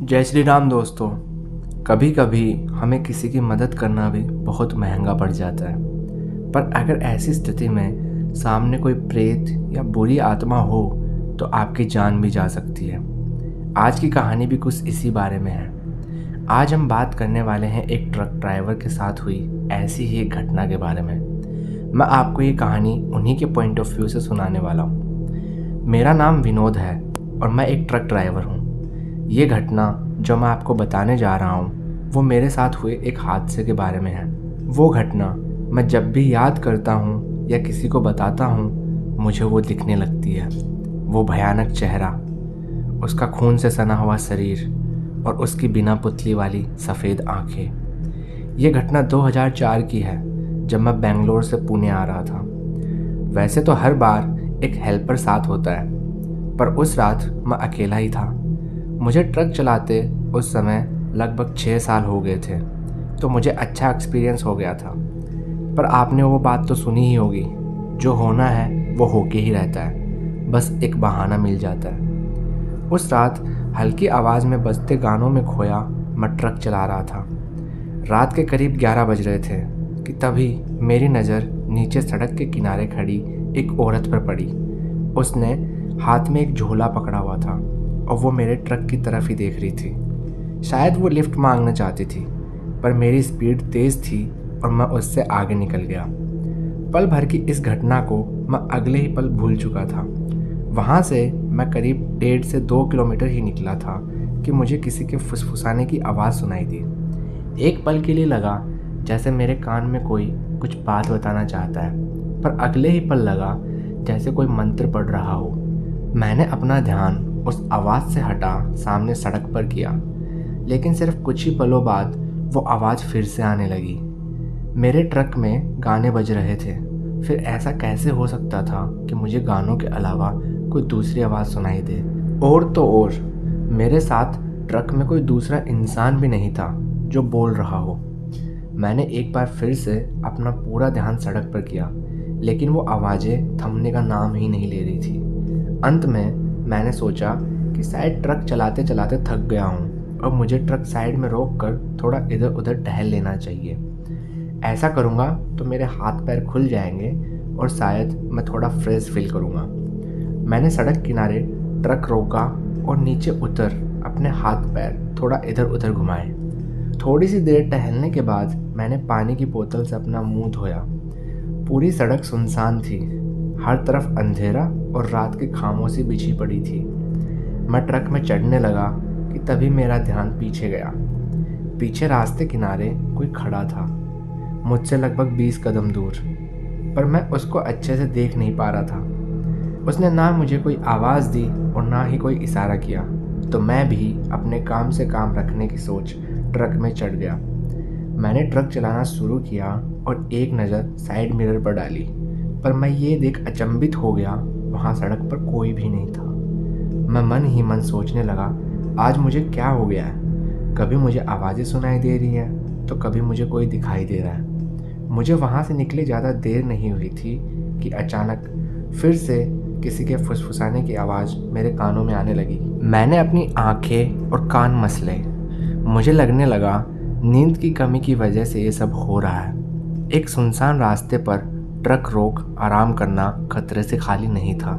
जय श्री राम दोस्तों। कभी कभी हमें किसी की मदद करना भी बहुत महंगा पड़ जाता है, पर अगर ऐसी स्थिति में सामने कोई प्रेत या बुरी आत्मा हो तो आपकी जान भी जा सकती है। आज की कहानी भी कुछ इसी बारे में है। आज हम बात करने वाले हैं एक ट्रक ड्राइवर के साथ हुई ऐसी ही एक घटना के बारे में। मैं आपको ये कहानी उन्हीं के पॉइंट ऑफ व्यू से सुनाने वाला हूँ। मेरा नाम विनोद है और मैं एक ट्रक ड्राइवर हूँ। ये घटना जो मैं आपको बताने जा रहा हूँ वो मेरे साथ हुए एक हादसे के बारे में है। वो घटना मैं जब भी याद करता हूँ या किसी को बताता हूँ मुझे वो दिखने लगती है। वो भयानक चेहरा, उसका खून से सना हुआ शरीर और उसकी बिना पुतली वाली सफ़ेद आंखें। ये घटना 2004 की है, जब मैं बेंगलोर से पुणे आ रहा था। वैसे तो हर बार एक हेल्पर साथ होता है, पर उस रात मैं अकेला ही था। मुझे ट्रक चलाते उस समय लगभग 6 साल हो गए थे, तो मुझे अच्छा एक्सपीरियंस हो गया था। पर आपने वो बात तो सुनी ही होगी, जो होना है वो होके ही रहता है, बस एक बहाना मिल जाता है। उस रात हल्की आवाज़ में बजते गानों में खोया मैं ट्रक चला रहा था। रात के करीब 11 बज रहे थे कि तभी मेरी नज़र नीचे सड़क के किनारे खड़ी एक औरत पर पड़ी। उसने हाथ में एक झोला पकड़ा हुआ था और वो मेरे ट्रक की तरफ ही देख रही थी। शायद वो लिफ्ट मांगना चाहती थी, पर मेरी स्पीड तेज़ थी और मैं उससे आगे निकल गया। पल भर की इस घटना को मैं अगले ही पल भूल चुका था। वहाँ से मैं करीब 1.5 से 2 किलोमीटर ही निकला था कि मुझे किसी के फुसफुसाने की आवाज़ सुनाई दी। एक पल के लिए लगा जैसे मेरे कान में कोई कुछ बात बताना चाहता है, पर अगले ही पल लगा जैसे कोई मंत्र पढ़ रहा हो। मैंने अपना ध्यान उस आवाज़ से हटा सामने सड़क पर किया, लेकिन सिर्फ कुछ ही पलों बाद वो आवाज़ फिर से आने लगी। मेरे ट्रक में गाने बज रहे थे, फिर ऐसा कैसे हो सकता था कि मुझे गानों के अलावा कोई दूसरी आवाज़ सुनाई दे। और तो और मेरे साथ ट्रक में कोई दूसरा इंसान भी नहीं था जो बोल रहा हो। मैंने एक बार फिर से अपना पूरा ध्यान सड़क पर किया, लेकिन वो आवाज़ें थमने का नाम ही नहीं ले रही थी। अंत में मैंने सोचा कि शायद ट्रक चलाते चलाते थक गया हूँ और मुझे ट्रक साइड में रोक कर थोड़ा इधर उधर टहल लेना चाहिए। ऐसा करूँगा तो मेरे हाथ पैर खुल जाएंगे और शायद मैं थोड़ा फ्रेश फील करूँगा। मैंने सड़क किनारे ट्रक रोका और नीचे उतर अपने हाथ पैर थोड़ा इधर उधर घुमाए। थोड़ी सी देर टहलने के बाद मैंने पानी की बोतल से अपना मुंह धोया। पूरी सड़क सुनसान थी, हर तरफ अंधेरा और रात की खामोशी बिछी पड़ी थी। मैं ट्रक में चढ़ने लगा कि तभी मेरा ध्यान पीछे गया। पीछे रास्ते किनारे कोई खड़ा था, मुझसे लगभग 20 कदम दूर, पर मैं उसको अच्छे से देख नहीं पा रहा था। उसने ना मुझे कोई आवाज़ दी और ना ही कोई इशारा किया, तो मैं भी अपने काम से काम रखने की सोच ट्रक में चढ़ गया। मैंने ट्रक चलाना शुरू किया और एक नज़र साइड मिरर पर डाली, पर मैं ये देख अचंभित हो गया, वहाँ सड़क पर कोई भी नहीं था। मैं मन ही मन सोचने लगा, आज मुझे क्या हो गया है। कभी मुझे आवाज़ें सुनाई दे रही है तो कभी मुझे कोई दिखाई दे रहा है। मुझे वहाँ से निकले ज़्यादा देर नहीं हुई थी कि अचानक फिर से किसी के फुसफुसाने की आवाज़ मेरे कानों में आने लगी। मैंने अपनी आंखें और कान मसले। मुझे लगने लगा नींद की कमी की वजह से ये सब हो रहा है। एक सुनसान रास्ते पर ट्रक रोक आराम करना खतरे से खाली नहीं था,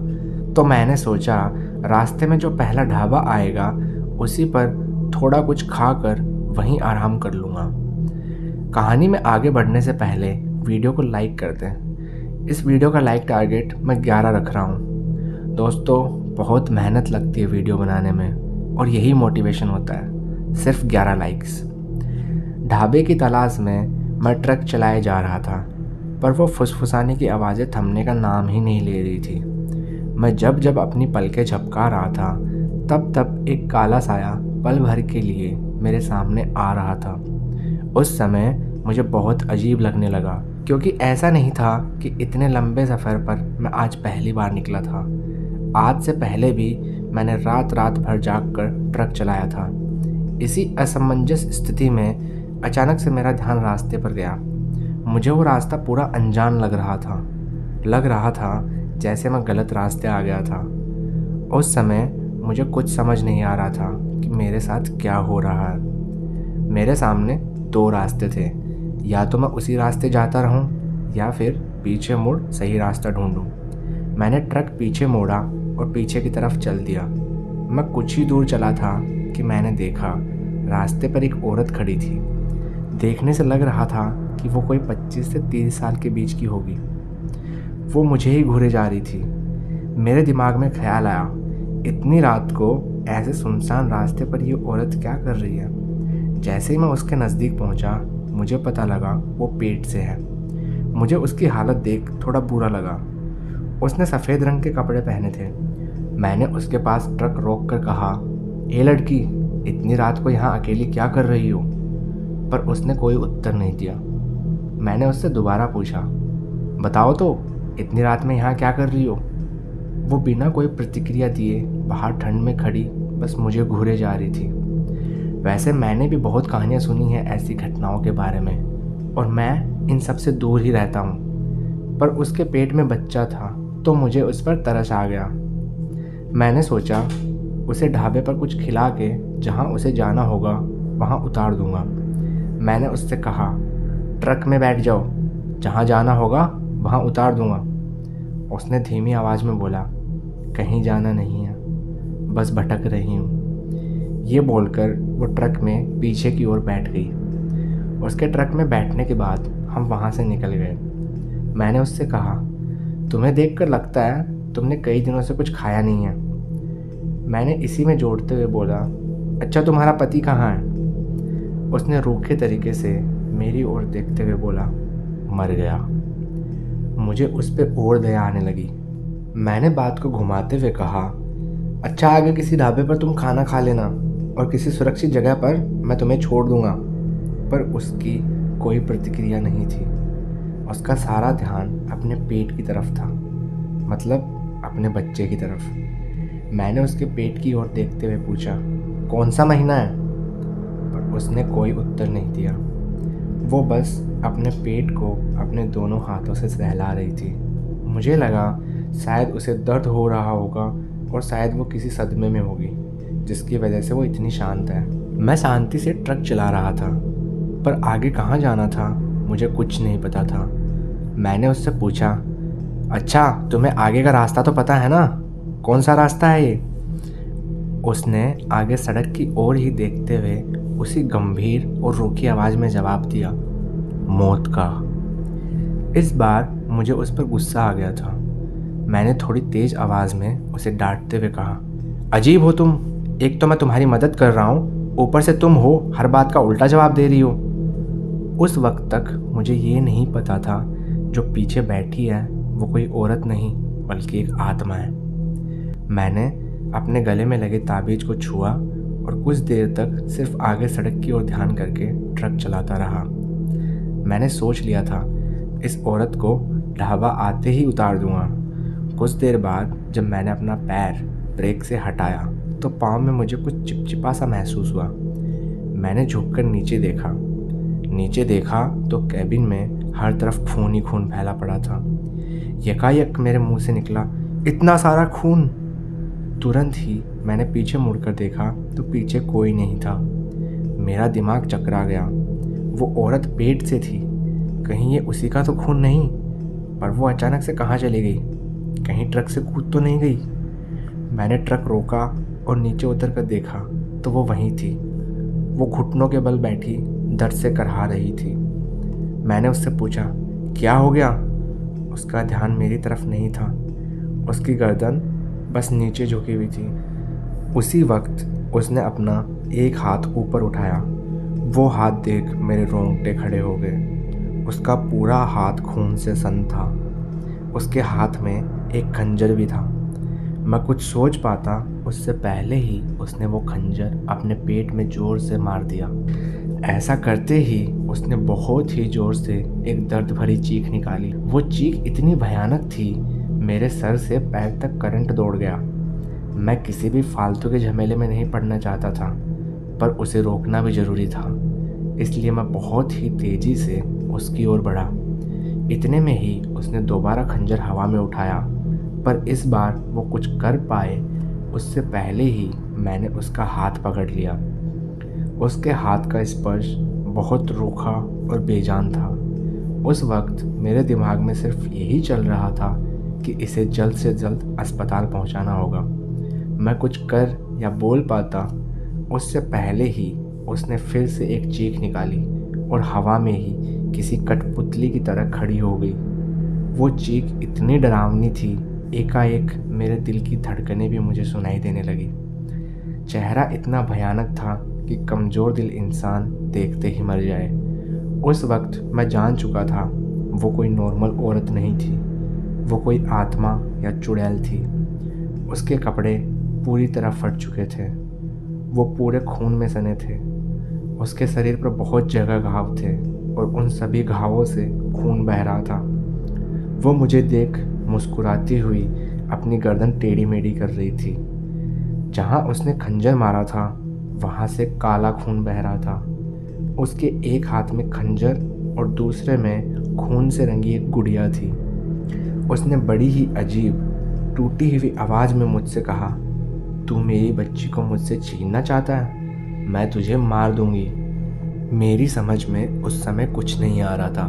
तो मैंने सोचा रास्ते में जो पहला ढाबा आएगा उसी पर थोड़ा कुछ खाकर वहीं आराम कर लूँगा। कहानी में आगे बढ़ने से पहले वीडियो को लाइक कर दें। इस वीडियो का लाइक टारगेट मैं 11 रख रहा हूँ। दोस्तों, बहुत मेहनत लगती है वीडियो बनाने में और यही मोटिवेशन होता है, सिर्फ 11 लाइक्स। ढाबे की तलाश में मैं ट्रक चलाए जा रहा था, पर वो फुसफुसाने की आवाज़ें थमने का नाम ही नहीं ले रही थी। मैं जब जब अपनी पलकें झपका रहा था तब तब एक काला साया पल भर के लिए मेरे सामने आ रहा था। उस समय मुझे बहुत अजीब लगने लगा, क्योंकि ऐसा नहीं था कि इतने लंबे सफ़र पर मैं आज पहली बार निकला था। आज से पहले भी मैंने रात रात भर जाग कर ट्रक चलाया था। इसी असमंजस स्थिति में अचानक से मेरा ध्यान रास्ते पर गया। मुझे वो रास्ता पूरा अनजान लग रहा था जैसे मैं गलत रास्ते आ गया था। उस समय मुझे कुछ समझ नहीं आ रहा था कि मेरे साथ क्या हो रहा है। मेरे सामने दो रास्ते थे, या तो मैं उसी रास्ते जाता रहूं या फिर पीछे मुड़ सही रास्ता ढूंढूं। मैंने ट्रक पीछे मोड़ा और पीछे की तरफ चल दिया। मैं कुछ ही दूर चला था कि मैंने देखा रास्ते पर एक औरत खड़ी थी। देखने से लग रहा था कि वो कोई 25 से 30 साल के बीच की होगी। वो मुझे ही घूरे जा रही थी। मेरे दिमाग में ख्याल आया, इतनी रात को ऐसे सुनसान रास्ते पर ये औरत क्या कर रही है। जैसे ही मैं उसके नज़दीक पहुंचा, मुझे पता लगा वो पेट से है। मुझे उसकी हालत देख थोड़ा बुरा लगा। उसने सफ़ेद रंग के कपड़े पहने थे। मैंने उसके पास ट्रक रोक कर कहा, ए लड़की, इतनी रात को यहाँ अकेली क्या कर रही हो? पर उसने कोई उत्तर नहीं दिया। मैंने उससे दोबारा पूछा, बताओ तो, इतनी रात में यहाँ क्या कर रही हो? वो बिना कोई प्रतिक्रिया दिए बाहर ठंड में खड़ी बस मुझे घूरे जा रही थी। वैसे मैंने भी बहुत कहानियाँ सुनी हैं ऐसी घटनाओं के बारे में, और मैं इन सब से दूर ही रहता हूँ। पर उसके पेट में बच्चा था तो मुझे उस पर तरस आ गया। मैंने सोचा उसे ढाबे पर कुछ खिला के जहाँ उसे जाना होगा वहाँ उतार दूँगा। मैंने उससे कहा, ट्रक में बैठ जाओ, जहाँ जाना होगा वहाँ उतार दूँगा। उसने धीमी आवाज़ में बोला, कहीं जाना नहीं है, बस भटक रही हूँ। ये बोलकर वो ट्रक में पीछे की ओर बैठ गई। उसके ट्रक में बैठने के बाद हम वहाँ से निकल गए। मैंने उससे कहा, तुम्हें देखकर लगता है तुमने कई दिनों से कुछ खाया नहीं है। मैंने इसी में जोड़ते हुए बोला, अच्छा तुम्हारा पति कहाँ है? उसने रूखे तरीके से मेरी ओर देखते हुए बोला, मर गया। मुझे उस पर और दया आने लगी। मैंने बात को घुमाते हुए कहा, अच्छा आगे किसी ढाबे पर तुम खाना खा लेना और किसी सुरक्षित जगह पर मैं तुम्हें छोड़ दूंगा। पर उसकी कोई प्रतिक्रिया नहीं थी। उसका सारा ध्यान अपने पेट की तरफ था, मतलब अपने बच्चे की तरफ। मैंने उसके पेट की ओर देखते हुए पूछा, कौन सा महीना है? पर उसने कोई उत्तर नहीं दिया। वो बस अपने पेट को अपने दोनों हाथों से सहला रही थी। मुझे लगा शायद उसे दर्द हो रहा होगा और शायद वो किसी सदमे में होगी जिसकी वजह से वो इतनी शांत है। मैं शांति से ट्रक चला रहा था, पर आगे कहाँ जाना था मुझे कुछ नहीं पता था। मैंने उससे पूछा, अच्छा तुम्हें आगे का रास्ता तो पता है ना? कौन सा रास्ता है ये? उसने आगे सड़क की ओर ही देखते हुए उसी गंभीर और रूखी आवाज़ में जवाब दिया, मौत का। इस बार मुझे उस पर गुस्सा आ गया था। मैंने थोड़ी तेज़ आवाज़ में उसे डांटते हुए कहा, अजीब हो तुम, एक तो मैं तुम्हारी मदद कर रहा हूँ, ऊपर से तुम हो हर बात का उल्टा जवाब दे रही हो। उस वक्त तक मुझे ये नहीं पता था जो पीछे बैठी है वो कोई औरत नहीं बल्कि एक आत्मा है। मैंने अपने गले में लगे ताबीज़ को छुआ और कुछ देर तक सिर्फ आगे सड़क की ओर ध्यान करके ट्रक चलाता रहा। मैंने सोच लिया था इस औरत को ढाबा आते ही उतार दूंगा। कुछ देर बाद जब मैंने अपना पैर ब्रेक से हटाया तो पाँव में मुझे कुछ चिपचिपा सा महसूस हुआ। मैंने झुककर नीचे देखा तो कैबिन में हर तरफ खून ही खून फैला पड़ा था। यकायक मेरे मुंह से निकला, इतना सारा खून। तुरंत ही मैंने पीछे मुड़कर देखा तो पीछे कोई नहीं था। मेरा दिमाग चकरा गया। वो औरत पेट से थी, कहीं ये उसी का तो खून नहीं? पर वो अचानक से कहाँ चली गई? कहीं ट्रक से कूद तो नहीं गई? मैंने ट्रक रोका और नीचे उतर कर देखा तो वो वहीं थी। वो घुटनों के बल बैठी दर्द से करहा रही थी। मैंने उससे पूछा, क्या हो गया? उसका ध्यान मेरी तरफ नहीं था। उसकी गर्दन बस नीचे झुकी हुई थी। उसी वक्त उसने अपना एक हाथ ऊपर उठाया। वो हाथ देख मेरे रोंगटे खड़े हो गए। उसका पूरा हाथ खून से सन था। उसके हाथ में एक खंजर भी था। मैं कुछ सोच पाता उससे पहले ही उसने वो खंजर अपने पेट में ज़ोर से मार दिया। ऐसा करते ही उसने बहुत ही ज़ोर से एक दर्द भरी चीख निकाली। वो चीख इतनी भयानक थी, मेरे सर से पैर तक करंट दौड़ गया। मैं किसी भी फालतू के झमेले में नहीं पड़ना चाहता था, पर उसे रोकना भी ज़रूरी था। इसलिए मैं बहुत ही तेज़ी से उसकी ओर बढ़ा। इतने में ही उसने दोबारा खंजर हवा में उठाया, पर इस बार वो कुछ कर पाए उससे पहले ही मैंने उसका हाथ पकड़ लिया। उसके हाथ का स्पर्श बहुत रूखा और बेजान था। उस वक्त मेरे दिमाग में सिर्फ यही चल रहा था कि इसे जल्द से जल्द अस्पताल पहुंचाना होगा। मैं कुछ कर या बोल पाता उससे पहले ही उसने फिर से एक चीख निकाली और हवा में ही किसी कठपुतली की तरह खड़ी हो गई। वो चीख इतनी डरावनी थी, एकाएक मेरे दिल की धड़कनें भी मुझे सुनाई देने लगी। चेहरा इतना भयानक था कि कमज़ोर दिल इंसान देखते ही मर जाए। उस वक्त मैं जान चुका था वो कोई नॉर्मल औरत नहीं थी, वो कोई आत्मा या चुड़ैल थी। उसके कपड़े पूरी तरह फट चुके थे, वो पूरे खून में सने थे। उसके शरीर पर बहुत जगह घाव थे और उन सभी घावों से खून बह रहा था। वो मुझे देख मुस्कुराती हुई अपनी गर्दन टेढ़ी मेढ़ी कर रही थी। जहाँ उसने खंजर मारा था वहाँ से काला खून बह रहा था। उसके एक हाथ में खंजर और दूसरे में खून से रंगी एक गुड़िया थी। उसने बड़ी ही अजीब टूटी हुई आवाज़ में मुझसे कहा, तू मेरी बच्ची को मुझसे छीनना चाहता है? मैं तुझे मार दूंगी। मेरी समझ में उस समय कुछ नहीं आ रहा था।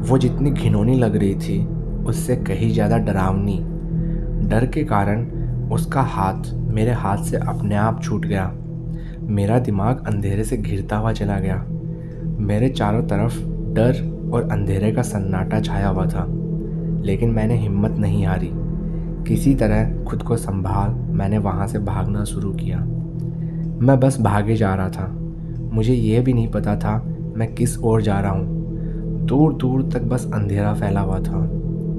वो जितनी घिनौनी लग रही थी उससे कहीं ज़्यादा डरावनी। डर के कारण उसका हाथ मेरे हाथ से अपने आप छूट गया। मेरा दिमाग अंधेरे से घिरता हुआ चला गया। मेरे चारों तरफ डर और अंधेरे का सन्नाटा छाया हुआ था, लेकिन मैंने हिम्मत नहीं हारी। किसी तरह खुद को संभाल मैंने वहाँ से भागना शुरू किया। मैं बस भागे जा रहा था। मुझे यह भी नहीं पता था मैं किस ओर जा रहा हूँ। दूर दूर तक बस अंधेरा फैला हुआ था।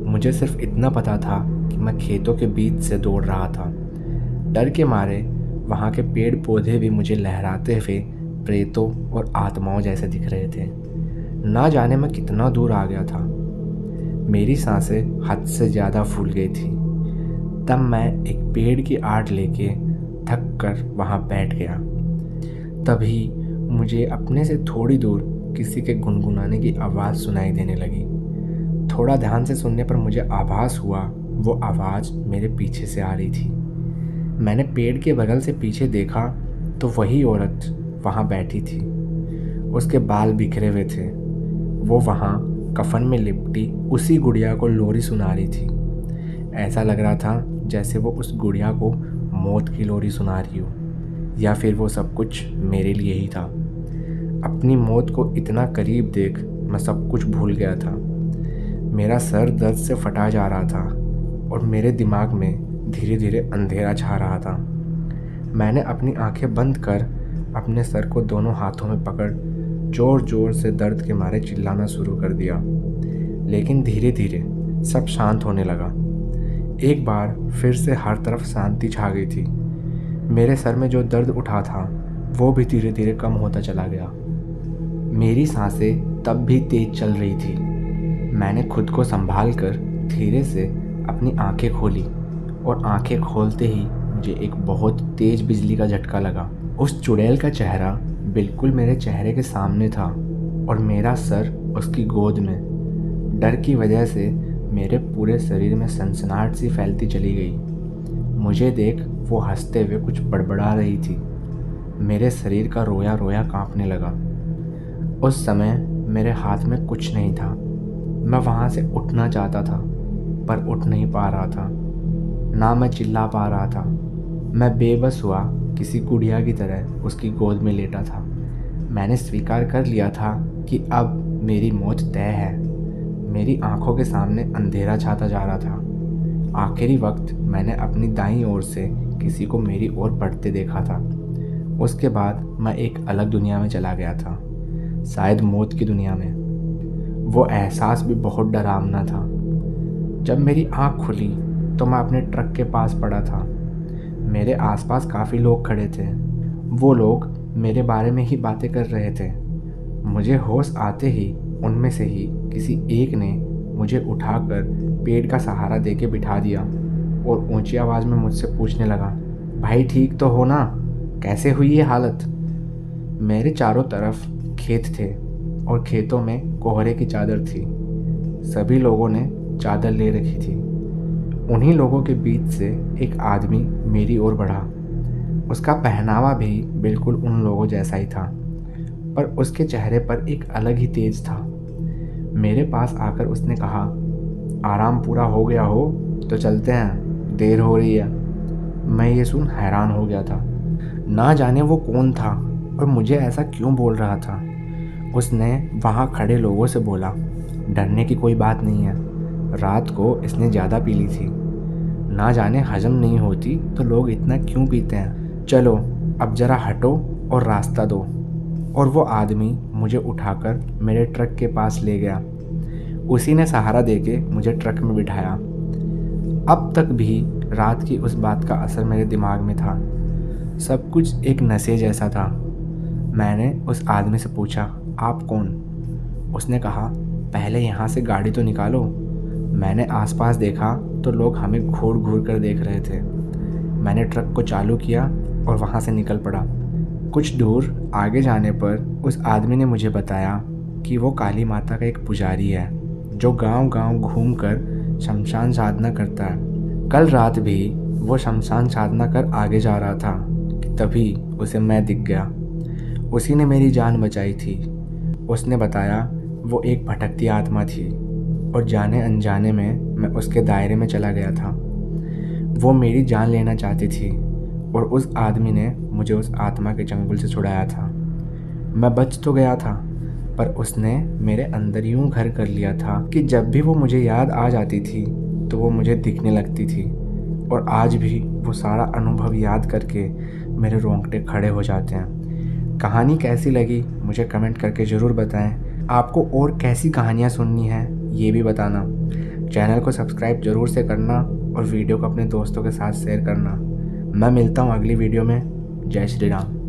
मुझे सिर्फ इतना पता था कि मैं खेतों के बीच से दौड़ रहा था। डर के मारे वहाँ के पेड़ पौधे भी मुझे लहराते हुए प्रेतों और आत्माओं जैसे दिख रहे थे। ना जाने मैं कितना दूर आ गया था। मेरी सांसें हद से ज़्यादा फूल गई थी। तब मैं एक पेड़ की आड़ लेके थक कर वहाँ बैठ गया। तभी मुझे अपने से थोड़ी दूर किसी के गुनगुनाने की आवाज़ सुनाई देने लगी। थोड़ा ध्यान से सुनने पर मुझे आभास हुआ वो आवाज़ मेरे पीछे से आ रही थी। मैंने पेड़ के बगल से पीछे देखा तो वही औरत वहाँ बैठी थी। उसके बाल बिखरे हुए थे। वो वहाँ कफन में लिपटी उसी गुड़िया को लोरी सुना रही थी। ऐसा लग रहा था जैसे वो उस गुड़िया को मौत की लोरी सुना रही हो, या फिर वो सब कुछ मेरे लिए ही था। अपनी मौत को इतना करीब देख मैं सब कुछ भूल गया था। मेरा सर दर्द से फटा जा रहा था और मेरे दिमाग में धीरे धीरे अंधेरा छा रहा था। मैंने अपनी आंखें बंद कर अपने सर को दोनों हाथों में पकड़ जोर जोर से दर्द के मारे चिल्लाना शुरू कर दिया। लेकिन धीरे धीरे सब शांत होने लगा। एक बार फिर से हर तरफ शांति छा गई थी। मेरे सर में जो दर्द उठा था वो भी धीरे धीरे कम होता चला गया। मेरी सांसें तब भी तेज चल रही थी। मैंने खुद को संभाल कर धीरे से अपनी आंखें खोली और आंखें खोलते ही मुझे एक बहुत तेज बिजली का झटका लगा। उस चुड़ैल का चेहरा बिल्कुल मेरे चेहरे के सामने था और मेरा सर उसकी गोद में। डर की वजह से मेरे पूरे शरीर में सनसनाहट सी फैलती चली गई। मुझे देख वो हंसते हुए कुछ बड़बड़ा रही थी। मेरे शरीर का रोया रोया कांपने लगा। उस समय मेरे हाथ में कुछ नहीं था। मैं वहाँ से उठना चाहता था पर उठ नहीं पा रहा था, ना मैं चिल्ला पा रहा था। मैं बेबस हुआ किसी गुड़िया की तरह उसकी गोद में लेटा था। मैंने स्वीकार कर लिया था कि अब मेरी मौत तय है। मेरी आंखों के सामने अंधेरा छाता जा रहा था। आखिरी वक्त मैंने अपनी दाईं ओर से किसी को मेरी ओर बढ़ते देखा था। उसके बाद मैं एक अलग दुनिया में चला गया था, शायद मौत की दुनिया में। वो एहसास भी बहुत डरावना था। जब मेरी आँख खुली तो मैं अपने ट्रक के पास पड़ा था। मेरे आसपास काफ़ी लोग खड़े थे। वो लोग मेरे बारे में ही बातें कर रहे थे। मुझे होश आते ही उनमें से ही किसी एक ने मुझे उठाकर पेड़ का सहारा देके बिठा दिया और ऊंची आवाज़ में मुझसे पूछने लगा, भाई ठीक तो हो ना? कैसे हुई ये हालत? मेरे चारों तरफ खेत थे और खेतों में कोहरे की चादर थी। सभी लोगों ने चादर ले रखी थी। उन्हीं लोगों के बीच से एक आदमी मेरी ओर बढ़ा। उसका पहनावा भी बिल्कुल उन लोगों जैसा ही था, पर उसके चेहरे पर एक अलग ही तेज था। मेरे पास आकर उसने कहा, आराम पूरा हो गया हो तो चलते हैं, देर हो रही है। मैं ये सुन हैरान हो गया था। ना जाने वो कौन था और मुझे ऐसा क्यों बोल रहा था। उसने वहाँ खड़े लोगों से बोला, डरने की कोई बात नहीं है, रात को इसने ज़्यादा पी ली थी। ना जाने हजम नहीं होती तो लोग इतना क्यों पीते हैं। चलो अब ज़रा हटो और रास्ता दो। और वो आदमी मुझे उठाकर मेरे ट्रक के पास ले गया। उसी ने सहारा देके मुझे ट्रक में बिठाया। अब तक भी रात की उस बात का असर मेरे दिमाग में था। सब कुछ एक नशे जैसा था। मैंने उस आदमी से पूछा, आप कौन? उसने कहा, पहले यहाँ से गाड़ी तो निकालो। मैंने आसपास देखा तो लोग हमें घूर घूर कर देख रहे थे। मैंने ट्रक को चालू किया और वहाँ से निकल पड़ा। कुछ दूर आगे जाने पर उस आदमी ने मुझे बताया कि वो काली माता का एक पुजारी है जो गांव-गांव घूमकर शमशान साधना करता है। कल रात भी वो शमशान साधना कर आगे जा रहा था कि तभी उसे मैं दिख गया। उसी ने मेरी जान बचाई थी। उसने बताया वो एक भटकती आत्मा थी और जाने अनजाने में मैं उसके दायरे में चला गया था। वो मेरी जान लेना चाहती थी और उस आदमी ने मुझे उस आत्मा के चंगुल से छुड़ाया था। मैं बच तो गया था, पर उसने मेरे अंदर यूं घर कर लिया था कि जब भी वो मुझे याद आ जाती थी तो वो मुझे दिखने लगती थी। और आज भी वो सारा अनुभव याद करके मेरे रोंगटे खड़े हो जाते हैं। कहानी कैसी लगी मुझे कमेंट करके ज़रूर बताएं। आपको और कैसी कहानियाँ सुननी है ये भी बताना। चैनल को सब्सक्राइब ज़रूर से करना और वीडियो को अपने दोस्तों के साथ शेयर करना। मैं मिलता हूँ अगली वीडियो में। जय श्री राम।